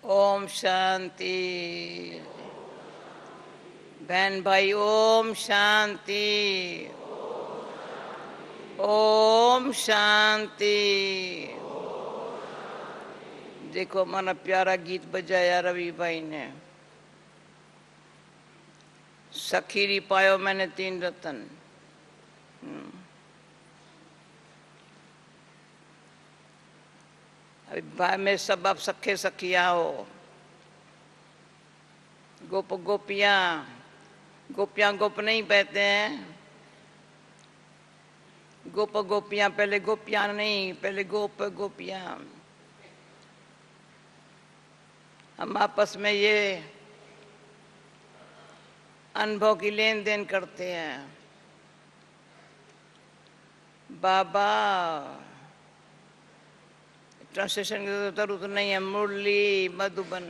ओम शांति। बहन भाई ओम शांति। ओम शांति। देखो हमारा प्यारा गीत बजाया रवि भाई ने। सखीरी पायो मैंने तीन रतन। अभी भाई में सब आप सखे सखिया हो। गोप गोपियां गोपियां गोप नहीं कहते हैं। गोप गोपियां पहले गोपियां नहीं, पहले गोप गोपियां। हम आपस में ये अनुभव की लेन देन करते हैं। बाबा ट्रांसलेशन की जरूरत नहीं है। मुरली मधुबन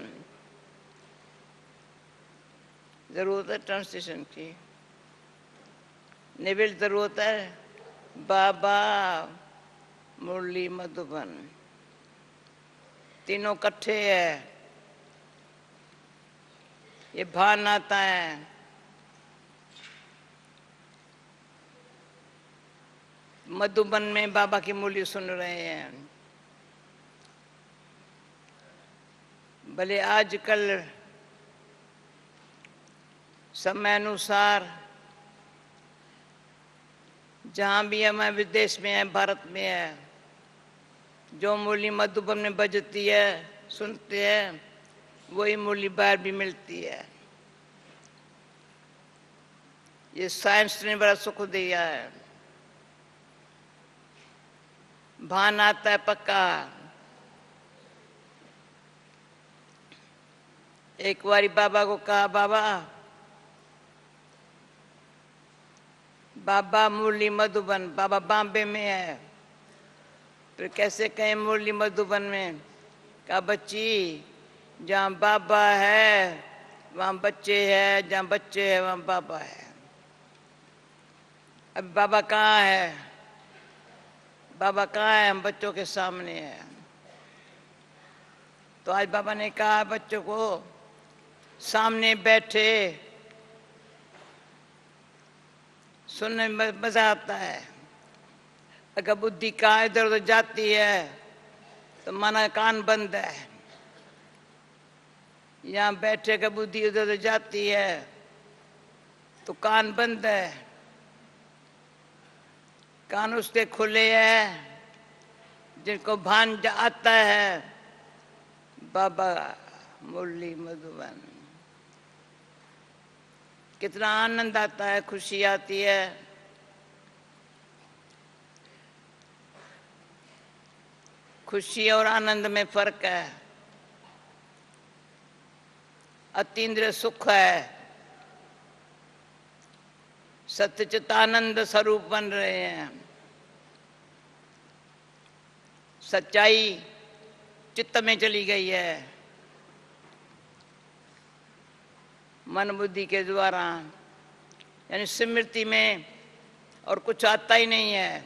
जरूरत है ट्रांसलेशन की। निविल जरूरत है। बाबा मुरली मधुबन तीनों इकट्ठे है। ये भान आता है। मधुबन में बाबा की मुरली सुन रहे हैं। भले आजकल समय अनुसार जहाँ भी हमें विदेश में है, भारत में है, जो मुरली मधुबन में बजती है सुनते हैं, वही मुरली बाहर भी मिलती है। ये साइंस ने बड़ा सुख दिया है। भान आता है पक्का। एक बारी बाबा को कहा, बाबा बाबा मुरली मधुबन। बाबा बॉम्बे में है, फिर कैसे कहें मुरली मधुबन में। कहा बच्ची जहाँ बाबा है वहाँ बच्चे हैं, जहाँ बच्चे हैं वहाँ बाबा है। अब बाबा कहाँ है? बाबा कहाँ है? हम बच्चों के सामने है। तो आज बाबा ने कहा बच्चों को, सामने बैठे सुनने में मजा आता है। अगर बुद्धि कहाँ इधर उधर जाती है तो माना कान बंद है। यहाँ बैठे का बुद्धि इधर उधर जाती है तो कान बंद है। कान उसके खुले हैं जिनको भान आता है बाबा मुरली मधुबन। कितना आनंद आता है, खुशी आती है। खुशी और आनंद में फर्क है। अतीन्द्रिय सुख है, सच्चिदानंद स्वरूप बन रहे हैं। सच्चाई चित्त में चली गई है मन बुद्धि के द्वारा, यानी स्मृति में, और कुछ आता ही नहीं है।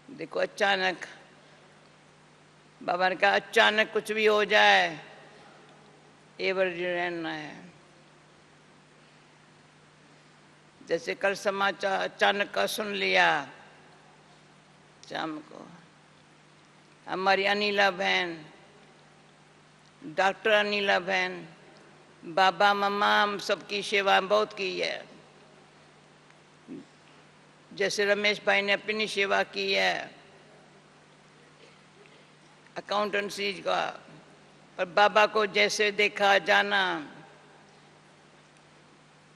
देखो अचानक बाबा ने कहा अचानक कुछ भी हो जाए एवर रहना है। जैसे कल समाचार अचानक का सुन लिया शाम को, हमारी अनिला बहन, डॉक्टर अनिला बहन, बाबा मम्मा हम सबकी सेवा बहुत की है। जैसे रमेश भाई ने अपनी सेवा की है अकाउंटेंसी का, और बाबा को जैसे देखा जाना।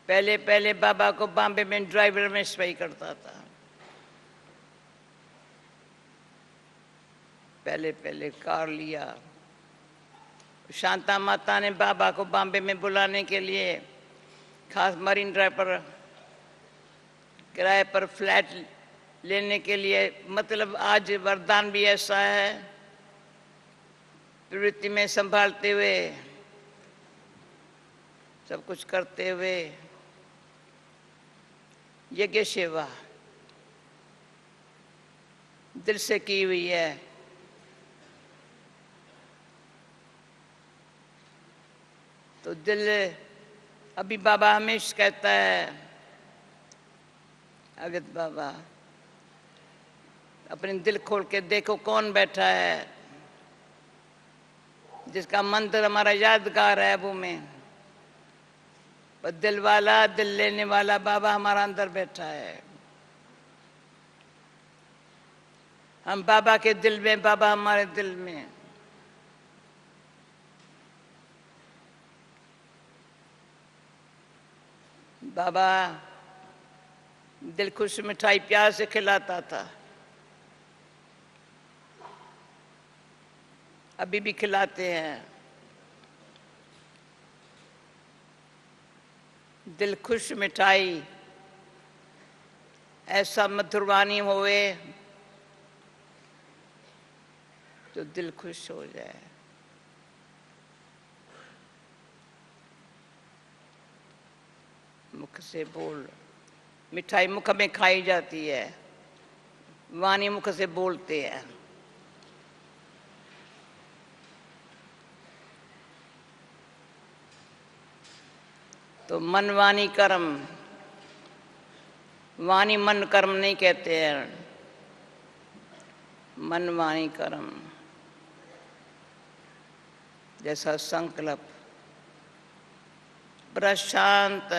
पहले पहले बाबा को बॉम्बे में ड्राइवर में सफाई करता था। पहले पहले कार लिया। शांता माता ने बाबा को बॉम्बे में बुलाने के लिए खास मरीन ड्राइव पर किराए पर फ्लैट लेने के लिए, मतलब आज वरदान भी ऐसा है, प्रवृत्ति में संभालते हुए सब कुछ करते हुए यज्ञ सेवा दिल से की हुई है। तो दिल अभी बाबा हमेशा कहता है, अगत बाबा अपने दिल खोल के देखो कौन बैठा है, जिसका मंत्र हमारा यादगार है वो में, पर दिल वाला, दिल लेने वाला बाबा हमारा अंदर बैठा है। हम बाबा के दिल में, बाबा हमारे दिल में। बाबा दिल खुश मिठाई प्यार से खिलाता था, अभी भी खिलाते हैं। दिल खुश मिठाई ऐसा मधुरवाणी होवे तो दिल खुश हो जाए। मुख से बोल, मिठाई मुख में खाई जाती है, वाणी मुख से बोलते हैं। तो मन वाणी कर्म, वाणी मन कर्म नहीं कहते हैं, मन वाणी कर्म। जैसा संकल्प बड़ा शांत,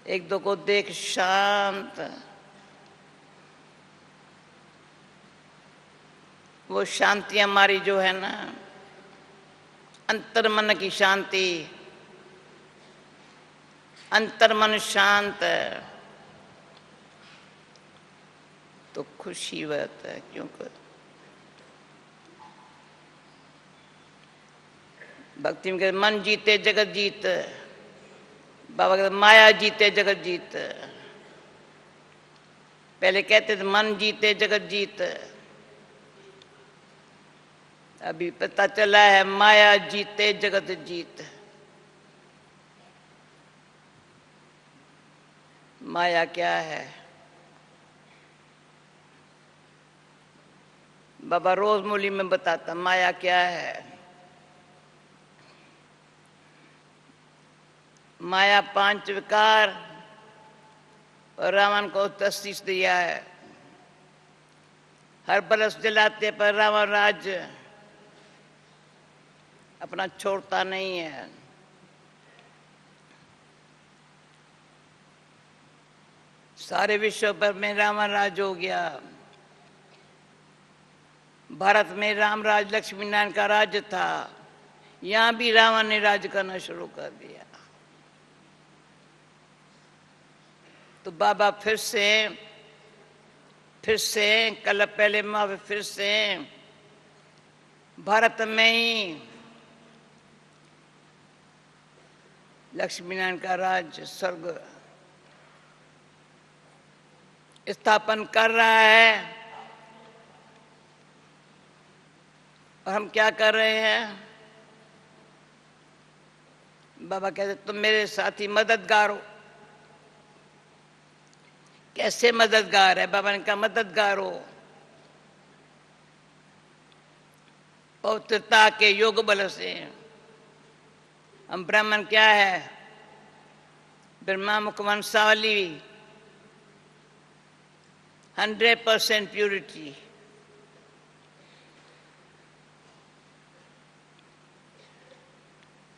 एक दो को देख शांत, वो शांति हमारी जो है ना, अंतर मन की शांति, अंतर मन शांत तो खुशी होता है। क्योंकि भक्ति में कहते मन जीते जगत जीत, बाबा कहते माया जीते जगत जीत। पहले कहते थे मन जीते जगत जीत, अभी पता चला है माया जीते जगत जीत। माया क्या है? बाबा रोज मूली में बताता माया क्या है। माया पांच विकार और रावण को तस्तीस दिया है। हर बरस जलाते पर रावण राज अपना छोड़ता नहीं है। सारे विश्व पर में रावण राज हो गया। भारत में राम राज लक्ष्मी नारायण का राज्य था, यहां भी रावण ने राज करना शुरू कर दिया। तो बाबा फिर से कल पहले माह फिर से भारत में ही लक्ष्मी नारायण का राज्य स्वर्ग स्थापन कर रहा है। और हम क्या कर रहे हैं? बाबा कहते तुम मेरे साथी मददगार हो। कैसे मददगार है? बाबा ने कहा मददगार हो पवित्रता के योग बल से। हम ब्राह्मण क्या है? ब्रह्मा मुख वंशावली, 100% प्यूरिटी।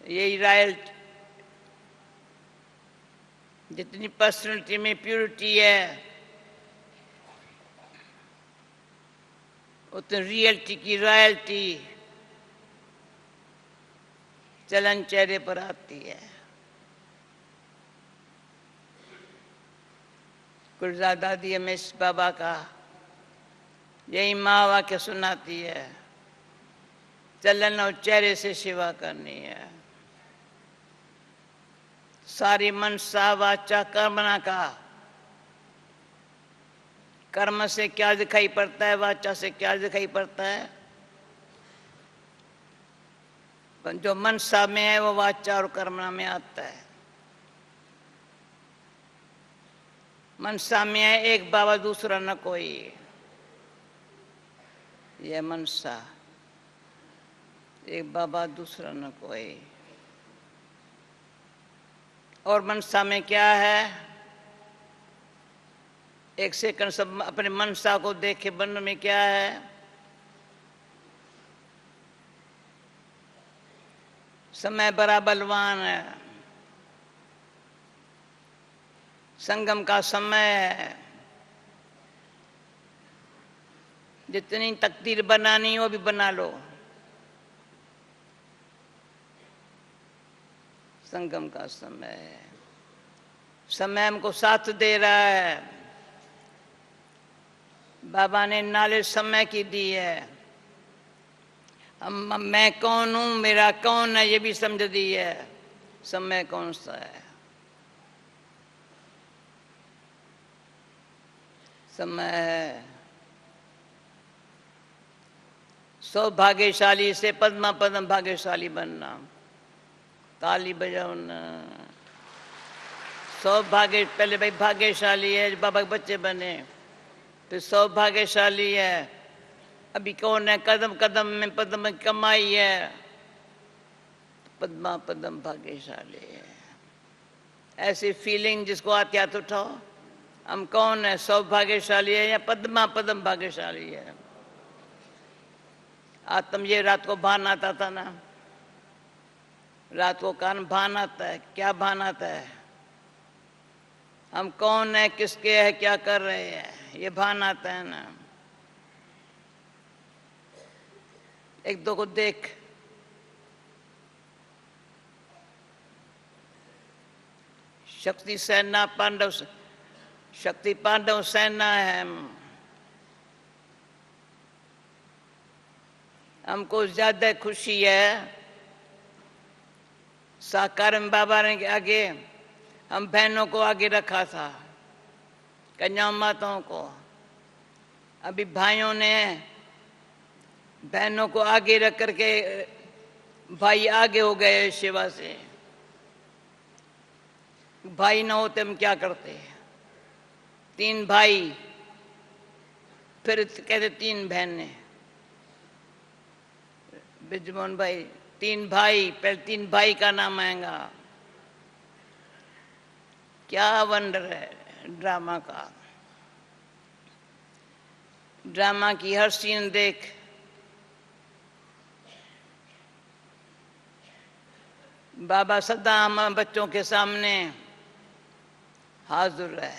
यही रॉयल्टी, जितनी पर्सनैलिटी में प्यूरिटी है उतनी रियलिटी की रॉयल्टी चलन चेहरे पर आती है। गुलजार दादी हमें इस बाबा का यही माँ वाक्य सुनाती है, चलन और चेहरे से सेवा करनी है। सारी मनसा वाचा कर्मणा का, कर्म से क्या दिखाई पड़ता है, वाचा से क्या दिखाई पड़ता है? जो मनसा में है वो वाचा और कर्मणा में आता है। मनसा में है एक बाबा दूसरा न कोई, यह मनसा। एक बाबा दूसरा न कोई। और मनसा में क्या है? एक सेकंड सब अपने मनसा को देखे, बन में क्या है? समय बड़ा बलवान है, संगम का समय है। जितनी तकदीर बनानी हो भी बना लो, संगम का समय है। समय हमको साथ दे रहा है। बाबा ने नॉलेज समय की दी है। मैं कौन हूं, मेरा कौन है, ये भी समझ दी है। समय कौन सा है? समय है सौभाग्यशाली से पद्मा पद्म भाग्यशाली बनना। ताली बजाओ ना। सौभाग्य, पहले भाई भाग्यशाली है जो बाबा के बच्चे बने, फिर सौभाग्यशाली है। अभी कौन है? कदम कदम में पद्म कमाई है, पद्मा पद्म भाग्यशाली है। ऐसी फीलिंग जिसको आती हाथ उठाओ। हम कौन है? सौभाग्यशाली है या पद्मा पद्म भाग्यशाली है? आत्म ये रात को भान आता था ना, रात को कान भान आता है। क्या भान आता है? हम कौन है, किसके है, क्या कर रहे हैं, ये भान आता है ना। एक दो को देख, शक्ति सेना पांडव, शक्ति पांडव सेना है। हमको ज्यादा खुशी है साकार में बाबा ने आगे, हम बहनों को आगे रखा था, कन्या माताओं को। अभी भाइयों ने बहनों को आगे रख करके भाई आगे हो गए सेवा से। भाई ना होते हम क्या करते? तीन भाई, फिर कहते तीन बहनें। बिजमोहन भाई, तीन भाई, पहले तीन भाई का नाम आएगा। क्या वंडर है ड्रामा का। ड्रामा की हर सीन देख, बाबा सदा हम बच्चों के सामने हाजिर है।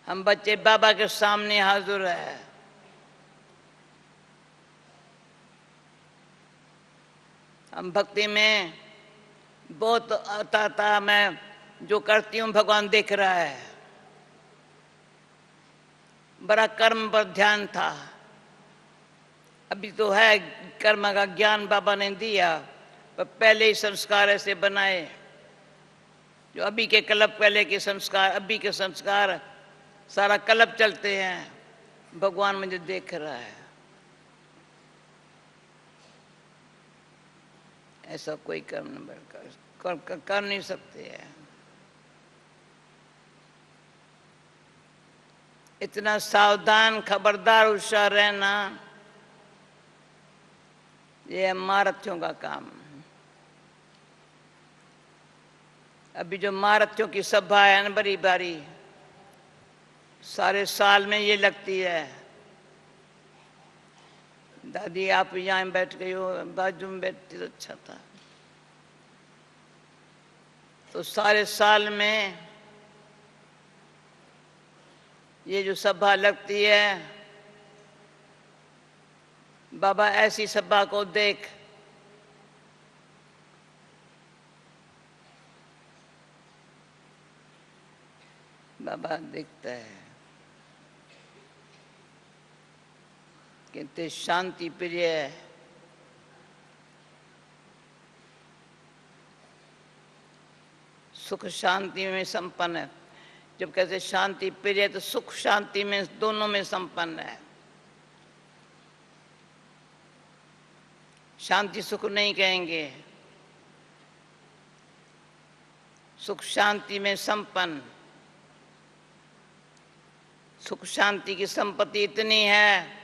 हम बच्चे बाबा के सामने हाजिर है। हम भक्ति में बहुत आता था, मैं जो करती हूँ भगवान देख रहा है। बड़ा कर्म पर ध्यान था। अभी तो है कर्म का ज्ञान बाबा ने दिया, पर पहले ही संस्कार ऐसे बनाए जो अभी के कल्प, पहले के संस्कार, अभी के संस्कार, सारा कल्प चलते हैं। भगवान मुझे देख रहा है। ऐसा कोई कर्म नहीं कर नहीं सकते हैं। इतना सावधान, खबरदार, होशियार रहना, ये महारथियों का काम। अभी जो महारथियों की सभा है ना, बड़ी बारी, सारे साल में ये लगती है। दादी आप यहाँ बैठ गई हो, बाजू में बैठती तो अच्छा था। तो सारे साल में ये जो सभा लगती है, बाबा ऐसी सभा को देख, बाबा देखता है कितने शांति प्रिय है। सुख शांति में संपन्न है। जब कहते शांति प्रिय, तो सुख शांति में, दोनों में संपन्न है। शांति सुख नहीं कहेंगे, सुख शांति में संपन्न। सुख शांति की संपत्ति इतनी है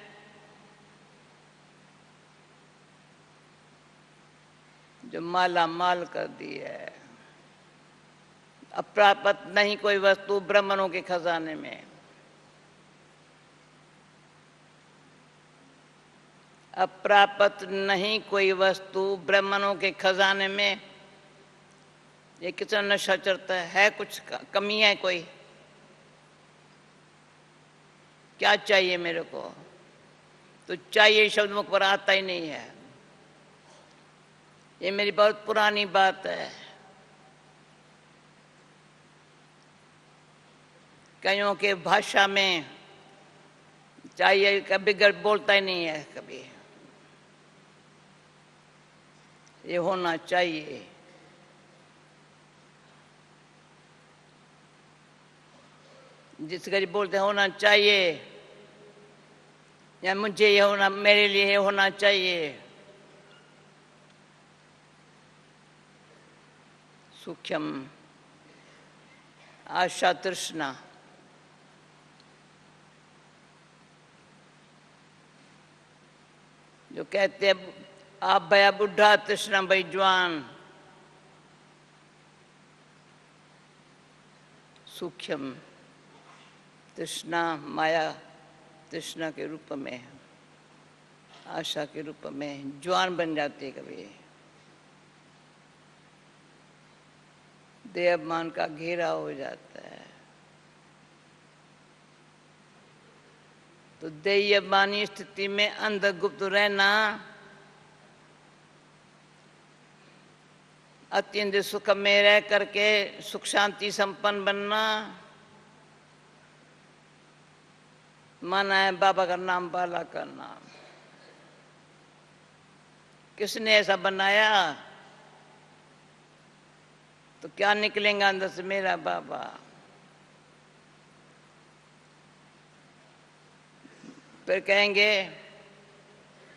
जो माला माल कर दी है। अप्राप्त नहीं कोई वस्तु ब्राह्मणों के खजाने में। अप्राप्त नहीं कोई वस्तु ब्राह्मणों के खजाने में। ये कितना नशा चढ़ता है कुछ कमी है कोई? क्या चाहिए मेरे को? तो चाहिए शब्द मुख पर आता ही नहीं है। ये मेरी बहुत पुरानी बात है। कईयों के भाषा में चाहिए कभी बोलता ही नहीं है कभी। ये होना चाहिए। जिस गरीब बोलते हैं होना चाहिए, या मुझे ये होना, मेरे लिए ये होना चाहिए। सूक्ष्म आशा तृष्णा। जो कहते हैं आप भया बुढ़ा तृष्णा भाई जवान। सूक्ष्म तृष्णा माया तृष्णा के रूप में, आशा के रूप में जवान बन जाती है कभी। देहमान का घेरा हो जाता है। तो देयमानी स्थिति में अंदर गुप्त रहना, अत्यंत सुख में रह करके सुख शांति संपन्न बनना, माना है बाबा का नाम बाला का नाम। किसने ऐसा बनाया? तो क्या निकलेगा अंदर से? मेरा बाबा। फिर कहेंगे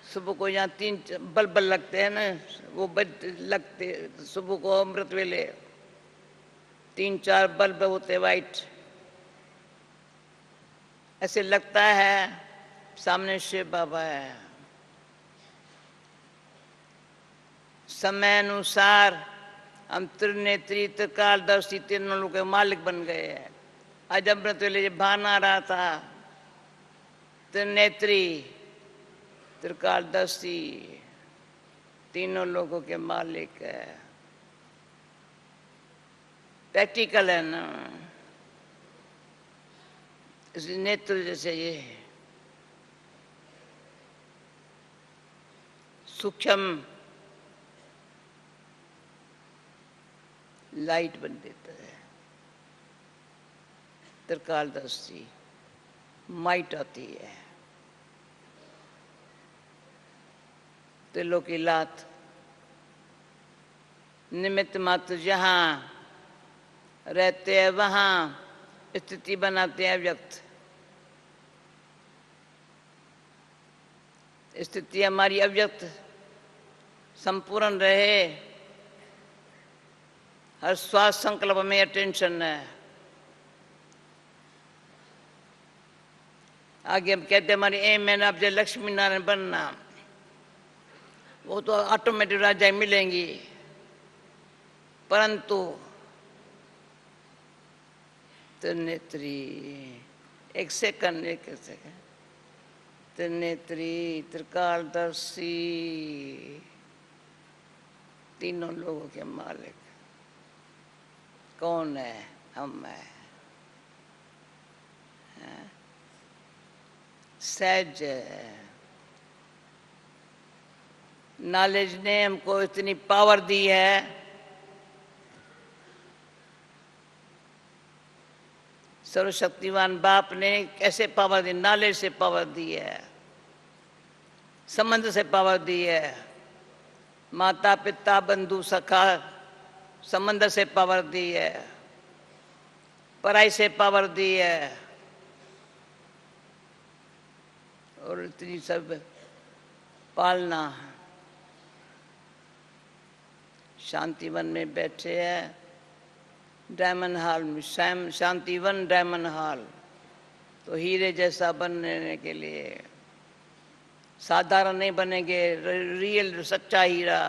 सुबह को यहाँ 3 बल्ब लगते हैं ना, वो लगते सुबह को अमृत वेले 3-4 बल्ब होते वाइट, ऐसे लगता है सामने शिव बाबा है। समय अनुसार हम त्रिनेत्री त्रिकालदर्शी तीनों लोग के मालिक बन गए हैं। आज अमृत वेले जब भान आ रहा था, त्रिनेत्री त्रिकालदर्शी तीनों लोगों के मालिक है। प्रैक्टिकल है ना, इस नेत्र जैसे ये सूक्ष्म लाइट बन देता है। त्रिकालदर्शी माइट आती है, तिलों की लात, निमित्त मात्र जहां रहते हैं वहां स्थिति बनाते हैं व्यक्त। स्थिति हमारी अव्यक्त संपूर्ण रहे। हर श्वास संकल्प में अटेंशन है। आगे हम कहते हैं हमारी एम है अब लक्ष्मी नारायण बनना, वो तो ऑटोमेटिक राजा मिलेंगी। परंतु त्रिनेत्री, एक सेकंड त्रिनेत्री त्रिकालदर्शी तीनों लोगों के मालिक कौन है? हम है। सहज नॉलेज ने हमको इतनी पावर दी है। सर्वशक्तिवान बाप ने कैसे पावर दी? नॉलेज से पावर दी है, संबंध से पावर दी है। माता पिता बंधु सखा संबंध से पावर दी है, पढ़ाई से पावर दी है, और इतनी सब पालना। शांतिवन में बैठे हैं, डायमंड हॉल में, शांतिवन डायमंड हॉल। तो हीरे जैसा बनने के लिए साधारण नहीं बनेंगे, रियल सच्चा हीरा।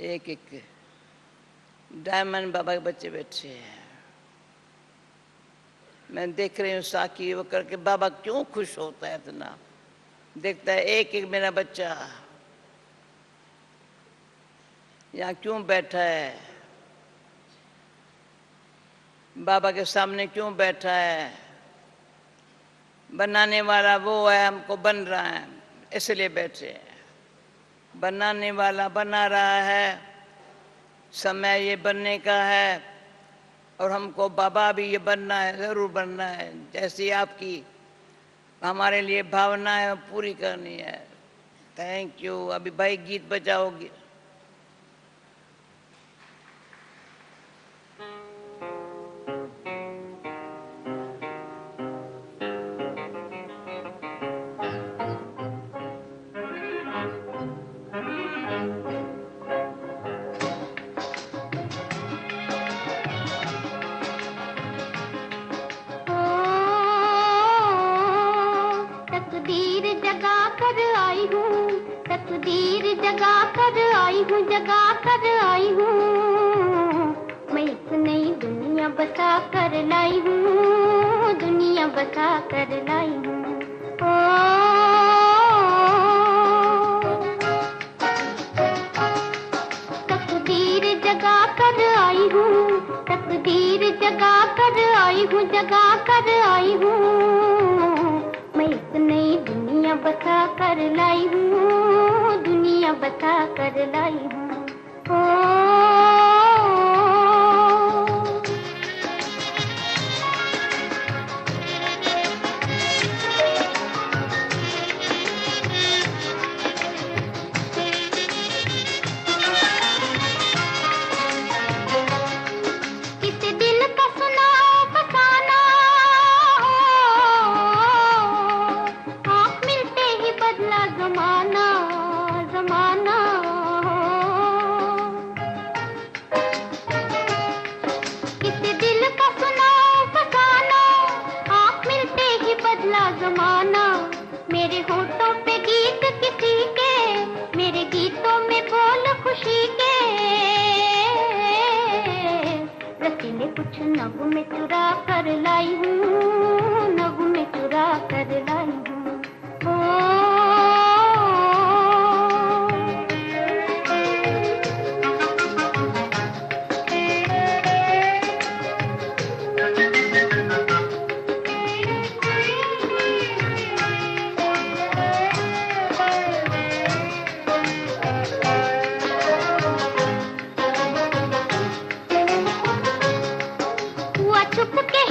एक एक डायमंड बाबा के बच्चे बैठे हैं। मैं देख रही हूँ साकी वो करके बाबा क्यों खुश होता है इतना, देखता है एक एक मेरा बच्चा यहाँ क्यों बैठा है, बाबा के सामने क्यों बैठा है। बनाने वाला वो है, हमको बन रहा है इसलिए बैठे हैं। बनाने वाला बना रहा है, समय ये बनने का है और हमको बाबा भी ये बनना है, जरूर बनना है। जैसी आपकी हमारे लिए भावना है पूरी करनी है। Thank you. अभी भाई गीत बजाओगे। जगा कर आई हूँ, मैं एक नई दुनिया बसा कर लाई हूँ, दुनिया बसा कर लाई हूँ। तकदीर जगा कर आई हूँ, तकदीर जगा कर आई हूँ, जगा कर आई हूँ, मैं एक नई दुनिया बसा कर लाई हूँ, दुनिया बसा कर लाई हूँ। किसी दिल का सुना फसाना, आँख मिलते ही बदला जमाना, जमाना। किसी दिल का सुना फसाना, आँख मिलते ही बदला जमाना। मेरे होठों पे गीत किसी के, मेरे गीतों में बोल खुशी के, रसीले कुछ नभ में चुरा कर लाई हूँ, नभ में चुरा कर लाई हूँ।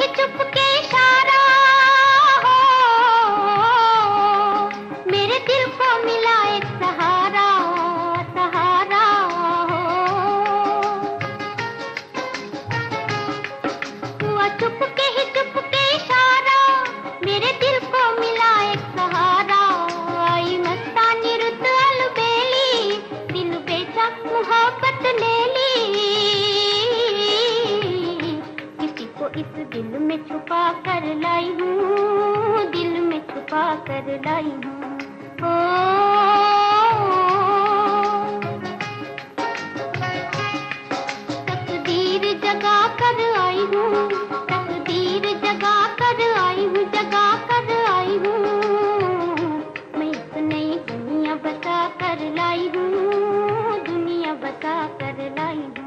चुप के इशारा हो, मेरे दिल को मिला एक सहारा, सहारा हो। हुआ चुप के इशारा, मेरे दिल को मिला एक सहारा। आई मस्तानी रुत अलबेली, दिल बेचा मोहब्बत ले ली, इस दिल में छुपा कर लाई हूँ, दिल में छुपा कर लाई हूँ। तकदीर जगा कर आई हूँ, तकदीर जगा कर आई हूँ, जगा कर आई हूँ, मैं एक नई दुनिया बसा कर लाई हूँ, दुनिया बसा कर लाई हूँ।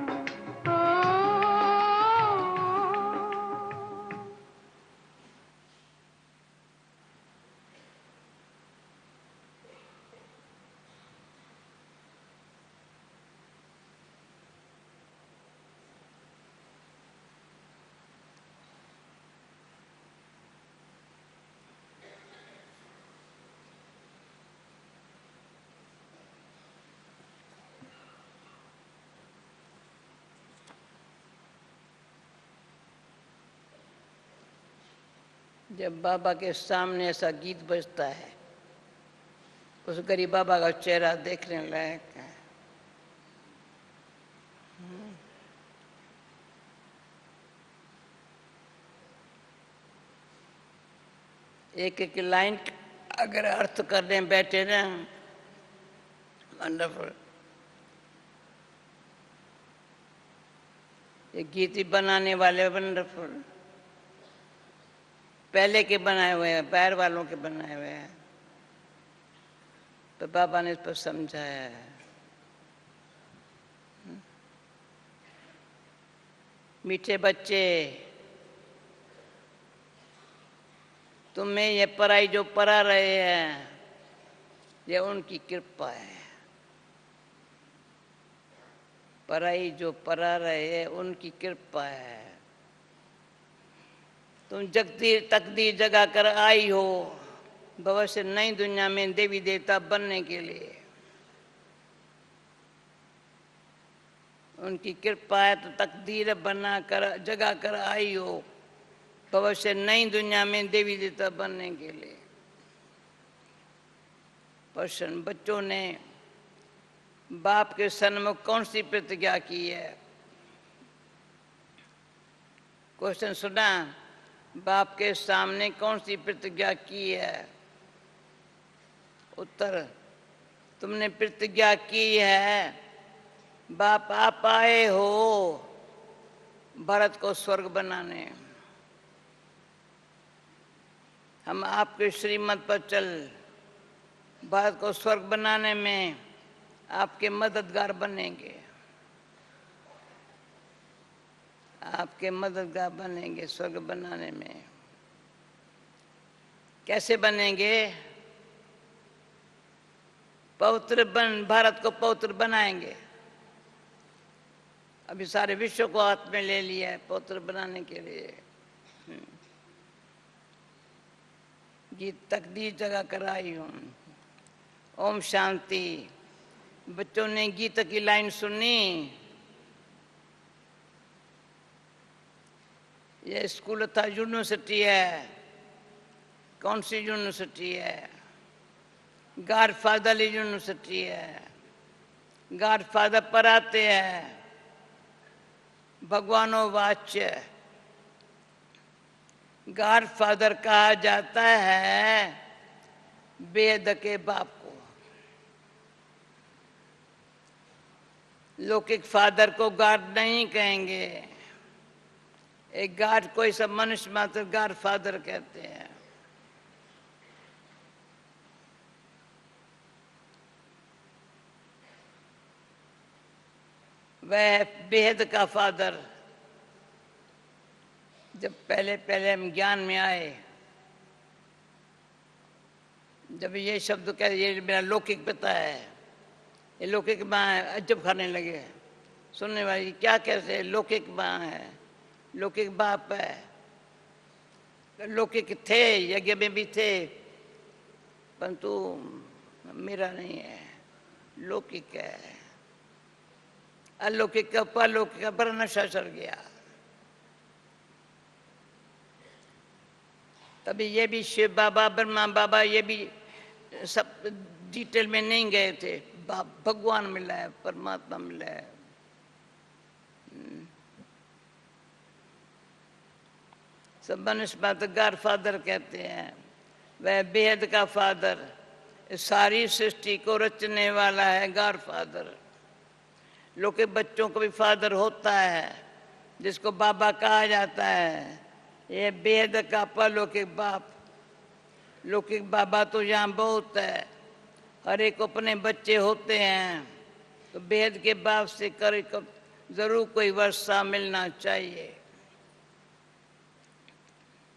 जब बाबा के सामने ऐसा गीत बजता है, उस गरीब बाबा का चेहरा देखने लायक है। एक एक लाइन अगर अर्थ करने बैठे ना, वंडरफुल। ये गीत बनाने वाले वंडरफुल, पहले के बनाए हुए हैं, पैर वालों के बनाए हुए हैं, तो बाबा ने इस पर समझाया है। मीठे बच्चे, तुम्हें ये पराई जो परा रहे हैं, ये उनकी कृपा है। पराई जो परा रहे हैं, उनकी कृपा है। तुम तकदीर जगा कर आई हो भविष्य नई दुनिया में देवी देवता बनने के लिए। उनकी कृपा है तो तकदीर बना कर जगा कर आई हो भविष्य नई दुनिया में देवी देवता बनने के लिए। प्रश्न, बच्चों ने बाप के सन्मुख कौन सी प्रतिज्ञा की है? क्वेश्चन सुना, बाप के सामने कौन सी प्रतिज्ञा की है? उत्तर, तुमने प्रतिज्ञा की है बाप आप आए हो भारत को स्वर्ग बनाने, हम आपके श्रीमत पर चल भारत को स्वर्ग बनाने में आपके मददगार बनेंगे, आपके मददगार बनेंगे स्वर्ग बनाने में। कैसे बनेंगे? पवित्र भारत को पवित्र बनाएंगे। अभी सारे विश्व को हाथ में ले लिया है पवित्र बनाने के लिए। गीत तकदीर जगा कर आई हूं। ओम शांति। बच्चों ने गीत की लाइन सुनी। ये स्कूल था, यूनिवर्सिटी है। कौन सी यूनिवर्सिटी है? गॉडफादर यूनिवर्सिटी है। गॉडफादर पढ़ाते हैं भगवानों वाच्य। गॉडफादर कहा जाता है वेद के बाप को। लौकिक फादर को गॉड नहीं कहेंगे। एक गॉड कोई सब मनुष्य मात्र गॉड फादर कहते हैं। वह बेहद का फादर। जब पहले पहले हम ज्ञान में आए, जब ये शब्द कह, ये मेरा लौकिक पिता है, ये लौकिक माँ है, अजब खाने लगे सुनने वाली। क्या कहते हैं? लौकिक माँ है, लौकिक बाप है। लौकिक थे, यज्ञ में भी थे, परंतु मेरा नहीं है, लौकिक है। अलौकिक का परलौकिक पर नशा चढ़ गया। तभी ये भी शिव बाबा, ब्रह्मा बाबा, ये भी सब डिटेल में नहीं गए थे। भगवान मिला है, परमात्मा मिला है। सब मनुष्य बात गॉड फादर कहते हैं। वह बेहद का फादर, सारी सृष्टि को रचने वाला है गॉड फादर। लोग के बच्चों को भी फादर होता है, जिसको बाबा कहा जाता है। ये बेहद का परलौकिक बाप। लौकिक बाबा तो यहाँ बहुत है, हर एक अपने बच्चे होते हैं, तो बेहद के बाप से कर जरूर कोई वर्षा मिलना चाहिए।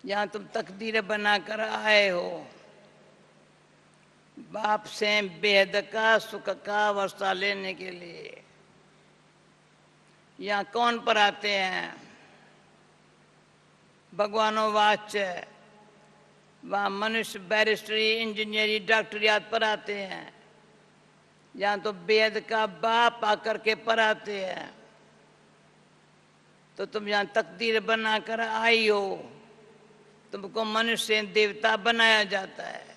यहाँ तुम तकदीर बनाकर आए हो बाप से बेहद का सुख का वर्षा लेने के लिए। यहाँ कौन पढ़ाते हैं? भगवानों वाच्य। वहाँ मनुष्य बैरिस्ट्री, इंजीनियरिंग, डॉक्टरियात पढ़ाते हैं। यहाँ तो बेहद का बाप आकर के पढ़ाते हैं। तो तुम यहाँ तकदीर बनाकर आई हो, तुमको मनुष्य देवता बनाया जाता है।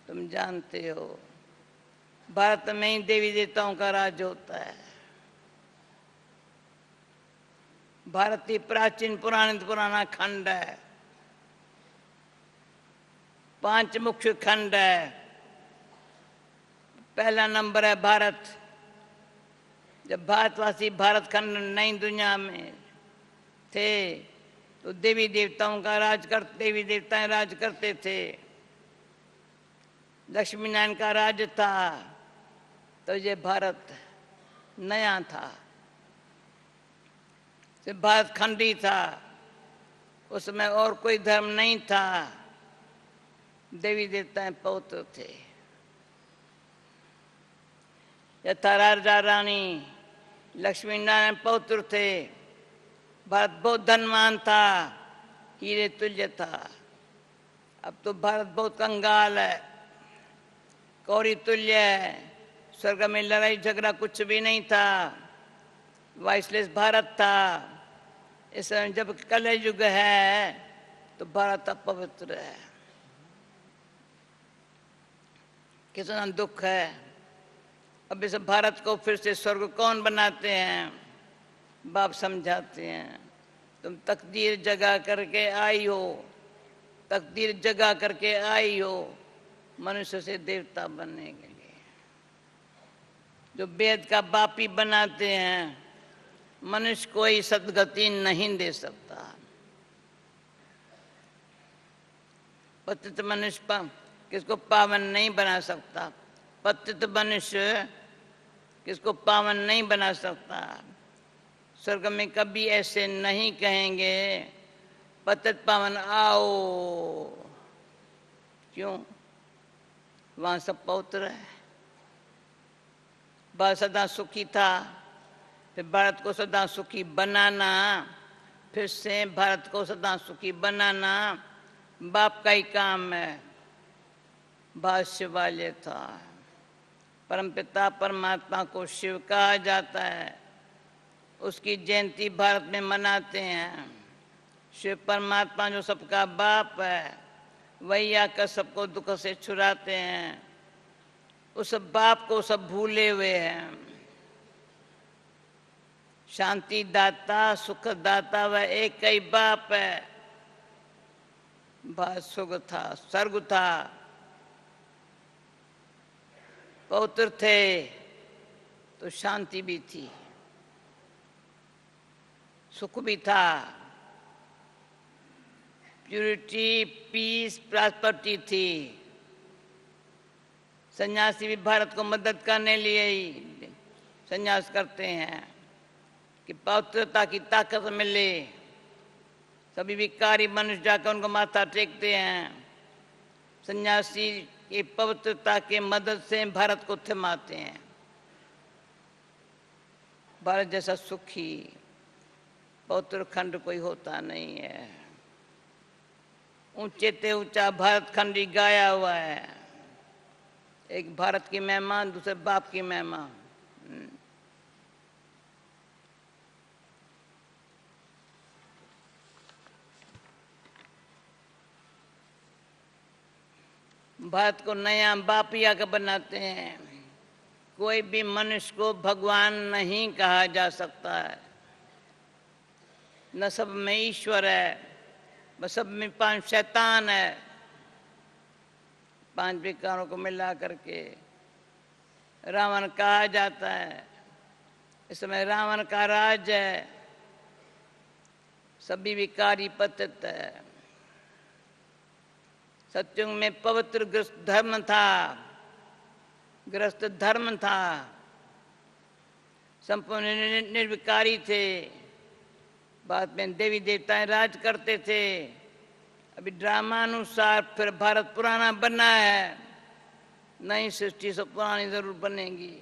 तुम जानते हो भारत में ही देवी देवताओं का राज होता है। भारतीय प्राचीन पुराना खंड है। 5 मुख्य खंड है। पहला नंबर है भारत, जब भारतवासी भारत खंड नई दुनिया में थे तो देवी देवताओं का देवी देवताएं राज करते थे। लक्ष्मी नारायण का राज था, तो ये भारत नया था, सिर्फ भारत खंड ही था, उसमें और कोई धर्म नहीं था। देवी देवताएं पवित्र थे। यथा राजा रानी लक्ष्मी नारायण पवित्र थे। भारत बहुत धनवान था, हीरे तुल्य था। अब तो भारत बहुत कंगाल है, कौड़ी तुल्य है। स्वर्ग में लड़ाई झगड़ा कुछ भी नहीं था, वाइसलेस भारत था। इस समय जब कलयुग युग है तो भारत अपवित्र है। कितना दुख है। अब इस भारत को फिर से स्वर्ग कौन बनाते हैं? बाप समझाते हैं, तुम तकदीर जगा करके आई हो, तकदीर जगा करके आई हो मनुष्य से देवता बनने के लिए। जो वेद का बापी बनाते हैं, मनुष्य कोई सदगति नहीं दे सकता। पतित मनुष्य किसको पावन नहीं बना सकता। पतित मनुष्य किसको पावन नहीं बना सकता। स्वर्ग में कभी ऐसे नहीं कहेंगे पतित पावन आओ। क्यों? वहां सब पवित्र है। भारत सदा सुखी था, फिर भारत को सदा सुखी बनाना, फिर से भारत को सदा सुखी बनाना बाप का ही काम है। भारत शिवालय था। परमपिता परमात्मा को शिव कहा जाता है, उसकी जयंती भारत में मनाते हैं। शिव परमात्मा जो सबका बाप है, वही आकर सबको दुख से छुड़ाते हैं। उस बाप को सब भूले हुए हैं। शांति दाता सुख दाता वह एक ही बाप है। भारत सुख था, स्वर्ग था, पवित्र थे तो शांति भी थी, सुख भी था। प्यूरिटी पीस प्रॉस्पेरिटी थी। सन्यासी भी भारत को मदद करने लिए ही सन्यास करते हैं कि पवित्रता की ताकत मिले। सभी विकारी मनुष्य जाकर उनको माथा टेकते हैं। सन्यासी की पवित्रता के मदद से भारत को थमाते हैं। भारत जैसा सुखी पवित्र खंड कोई होता नहीं है। ऊंचे ते ऊंचा भारत खंड ही गाया हुआ है। एक भारत की महिमा, दूसरे बाप की महिमा। भारत को नया बापिया का बनाते हैं। कोई भी मनुष्य को भगवान नहीं कहा जा सकता है। न सब में ईश्वर है, बस सब में 5 शैतान है। 5 विकारों को मिला करके रावण कहा जाता है। इस समय रावण का राज है। सभी विकारी पतित है। सत्युग में पवित्र ग्रस्त धर्म था, ग्रस्त धर्म था, संपूर्ण निर्विकारी थे। बाद में देवी देवताएं राज करते थे। अभी ड्रामानुसार फिर भारत पुराना बना है। नई सृष्टि सब पुरानी जरूर बनेगी।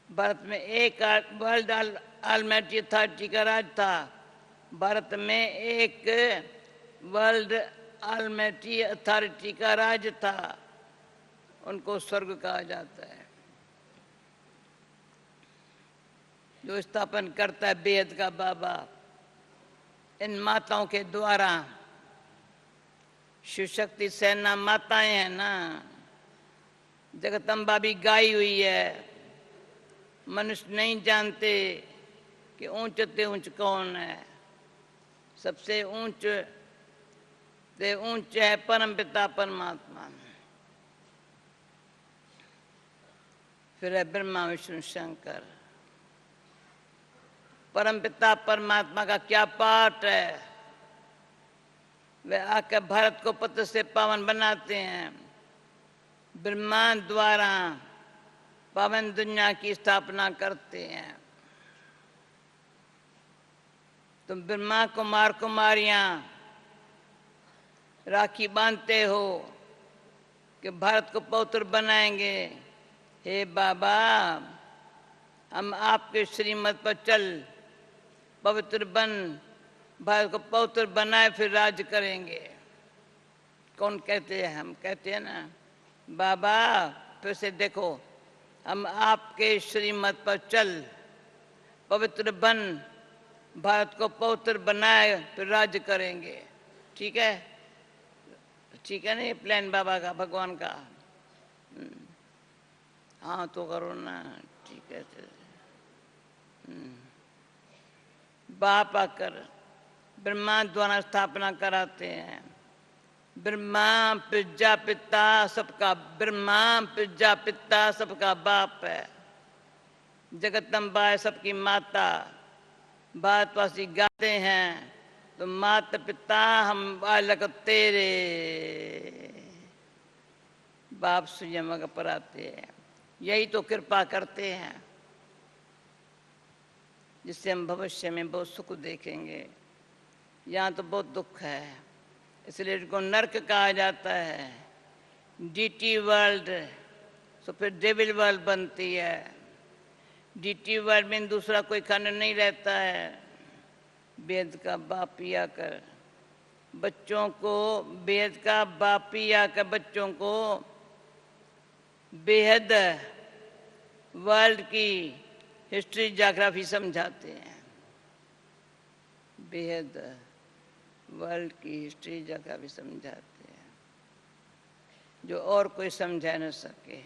भारत में एक वर्ल्ड ऑलमाइटी अथॉरिटी का राज था। भारत में एक वर्ल्ड ऑलमाइटी अथॉरिटी का राज था। उनको स्वर्ग कहा जाता है। जो स्थापन करता है बेहद का बाबा, इन माताओं के द्वारा। शिव शक्ति सेना माताएं हैं ना, जगदम्बा भी गाई हुई है। मनुष्य नहीं जानते कि ऊंच ते ऊंच कौन है। सबसे ऊंच ते ऊंच है परम पिता परमात्मा। फिर है ब्रह्मा विष्णु शंकर। परमपिता परमात्मा का क्या पाठ है। वे आकर भारत को पत्र से पावन बनाते हैं, ब्रह्मा द्वारा पावन दुनिया की स्थापना करते हैं। तुम ब्रह्मा कुमार कुमारियां राखी बांधते हो कि भारत को पवित्र बनाएंगे। हे बाबा, हम आपके श्रीमत पर चल पवित्र बन भारत को पवित्र बनाए फिर राज करेंगे। कौन कहते हैं? हम कहते हैं ना। बाबा फिर से देखो, हम आपके श्रीमत पर चल पवित्र बन भारत को पवित्र बनाए फिर राज करेंगे। ठीक है? ठीक है ना ये प्लान बाबा का, भगवान का? हाँ तो करो ना। ठीक है। बाप आकर ब्रह्मा द्वारा स्थापना कराते हैं। ब्रह्मा प्रजापिता सबका, ब्रह्मा प्रजापिता सबका बाप है। जगदम्बा है सबकी माता। भारतवासी गाते हैं तो माता पिता हम बालक तेरे। बाप स्वयं पर आते हैं, यही तो कृपा करते हैं जिससे हम भविष्य में बहुत सुख देखेंगे। यहाँ तो बहुत दुख है, इसलिए इसको नरक कहा जाता है। डीटी वर्ल्ड तो फिर डेविल वर्ल्ड बनती है। डीटी वर्ल्ड में दूसरा कोई खंड नहीं रहता है। वेद का बाप ही आकर बच्चों को, वेद का बाप ही आकर बच्चों को बेहद वर्ल्ड की हिस्ट्री ज्योग्राफी समझाते हैं। बेहद वर्ल्ड की हिस्ट्री ज्योग्राफी समझाते हैं जो और कोई समझा न सके।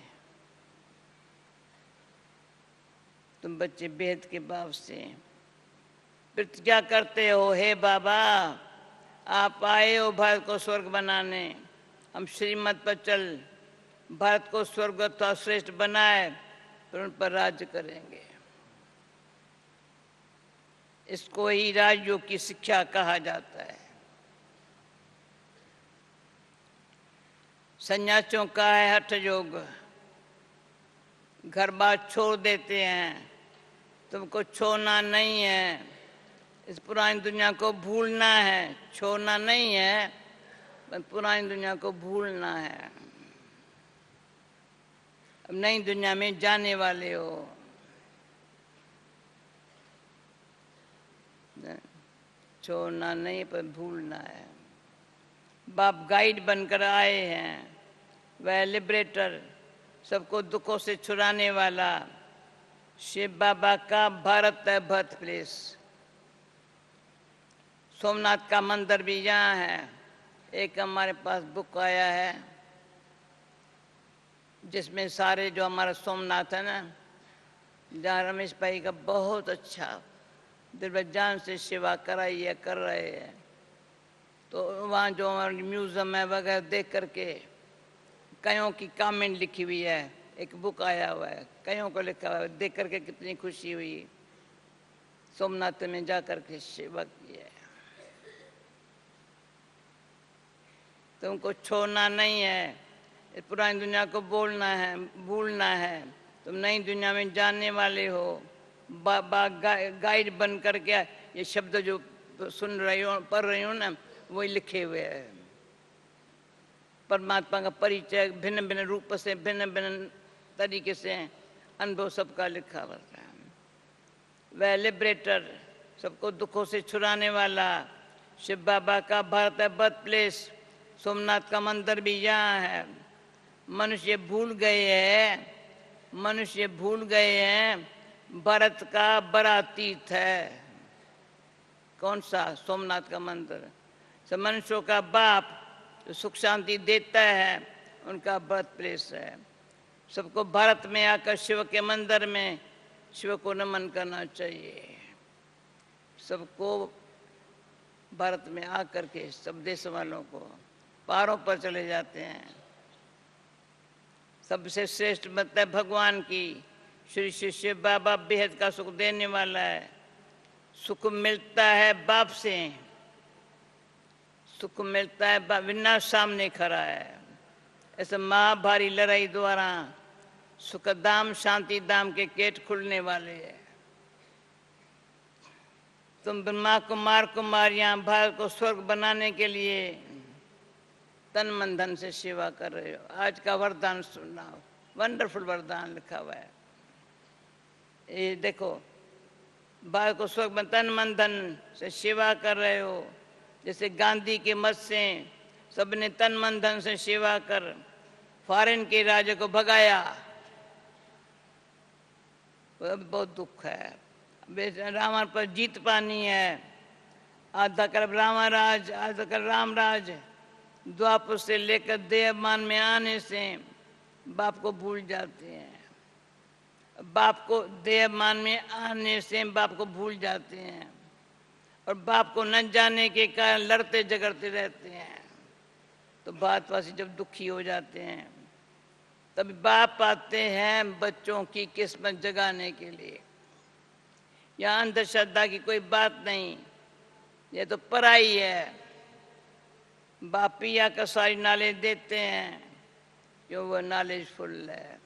तुम बच्चे बेहद के बाप से प्रतिज्ञा करते हो, हे बाबा आप आए हो भारत को स्वर्ग बनाने, हम श्रीमत पर चल भारत को स्वर्ग अथवा श्रेष्ठ बनाए फिर उन पर राज्य करेंगे। इसको ही राजयोग की शिक्षा कहा जाता है। सन्यासियों का है हठ योग। घर बार छोड़ देते हैं, तुमको छोड़ना नहीं है, इस पुरानी दुनिया को भूलना है। छोड़ना नहीं है, पर पुरानी दुनिया को भूलना है। अब नई दुनिया में जाने वाले हो। छोड़ना नहीं पर भूलना है। बाप गाइड बनकर आए हैं, वह लिबरेटर, सबको दुखों से छुड़ाने वाला। शिव बाबा का भारत है बर्थ प्लेस। सोमनाथ का मंदिर भी यहाँ है। एक हमारे पास बुक आया है जिसमें सारे जो हमारा सोमनाथ है ना, जहाँ रमेश भाई का बहुत अच्छा दिव्यजान से सेवा कराई है, कर रहे हैं। तो वहाँ जो हमारी म्यूज़ियम है वगैरह देख करके कईयों की कमेंट लिखी हुई है। एक बुक आया हुआ है, कईयों को लिखा हुआ है, देख करके कितनी खुशी हुई। सोमनाथ में जा करके सेवा की है। तुमको छोड़ना नहीं है, इस पुरानी दुनिया को बोलना है, भूलना है। तुम नई दुनिया में जानने वाले हो। गाइड बन करके ये शब्द जो सुन रही हो, पढ़ रही हो ना, वही लिखे हुए हैं। परमात्मा का परिचय भिन्न भिन्न रूप से, भिन्न भिन्न तरीके से अनुभव सबका लिखा हुआ है। वह लिबरेटर, सबको दुखों से छुड़ाने वाला। शिव बाबा का भारत है बर्थ प्लेस। सोमनाथ का मंदिर भी यहाँ है। मनुष्य भूल गए हैं, मनुष्य भूल गए हैं भारत का बड़ा तीर्थ है। कौन सा? सोमनाथ का मंदिर। सब मनुष्यों का बाप जो सुख शांति देता है, उनका बर्थ प्लेस है। सबको भारत में आकर शिव के मंदिर में शिव को नमन करना चाहिए। सबको भारत में आकर के सब देश वालों को पारों पर चले जाते हैं। सबसे श्रेष्ठ मत है भगवान की। श्री शिव बाबा बेहद का सुख देने वाला है। सुख मिलता है बाप से, सुख मिलता है बिना सामने खड़ा है। ऐसे महाभारी लड़ाई द्वारा सुख धाम शांति धाम के गेट खुलने वाले हैं। तुम ब्रह्मा कुमार कुमारियां भारत को स्वर्ग बनाने के लिए तन मन धन से सेवा कर रहे हो। आज का वरदान सुनाओ, वंडरफुल वरदान लिखा हुआ है। ये देखो, भारत को स्वर्ग तन मन धन से सेवा कर रहे हो। जैसे गांधी के मत से सबने तन मन धन से सेवा कर फॉरेन के राजा को भगाया, बहुत दुख है। रावण पर जीत पानी है। आधा कर रामाराज, आधा कर रामराज। द्वापर से लेकर देवमान में आने से बाप को भूल जाते हैं। बाप को देवमान में आने से बाप को भूल जाते हैं और बाप को न जाने के कारण लड़ते झगड़ते रहते हैं। तो भारतवासी जब दुखी हो जाते हैं तब बाप आते हैं बच्चों की किस्मत जगाने के लिए। यहाँ अंधश्रद्धा की कोई बात नहीं, ये तो पराई है। बाप पिया का सारी नाले देते हैं जो वो नॉलेजफुल है।